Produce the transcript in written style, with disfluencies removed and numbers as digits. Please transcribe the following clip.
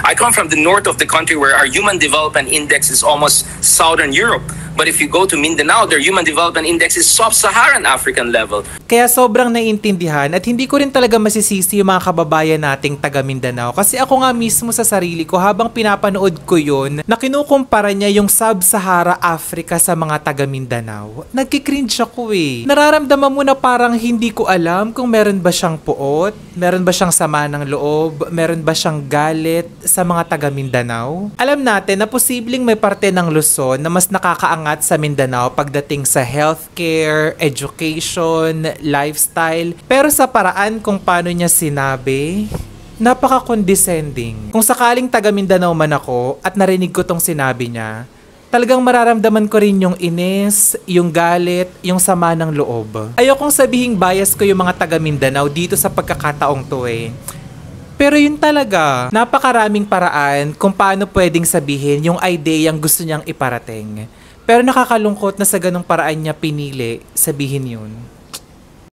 I come from the north of the country where our Human Development Index is almost Southern Europe. But if you go to Mindanao, their Human Development Index is sub-Saharan African level. Kaya sobrang naiintindihan at hindi ko rin talaga masisisi yung mga kababayan nating taga Mindanao. Kasi ako nga mismo sa sarili ko habang pinapanood ko yun, na kinukumpara niya yung sub-Sahara Africa sa mga taga Mindanao. Nagkikringe ako eh. Nararamdaman mo na parang hindi ko alam kung meron ba siyang puot, meron ba siyang sama ng loob, meron ba siyang galit sa mga taga Mindanao. Alam natin na posibleng may parte ng Luzon na mas nakakaangat sa Mindanao pagdating sa healthcare, education, lifestyle. Pero sa paraan kung paano niya sinabi, napaka-condescending. Kung sakaling taga Mindanao man ako at narinig ko tong sinabi niya, talagang mararamdaman ko rin yung inis, yung galit, yung sama ng loob. Ayokong sabihing bias ko yung mga taga Mindanao dito sa pagkakataong to eh. Pero yun talaga, napakaraming paraan kung paano pwedeng sabihin yung idea yung gusto niyang iparating. Pero nakakalungkot na sa ganong paraan niya pinili sabihin yun.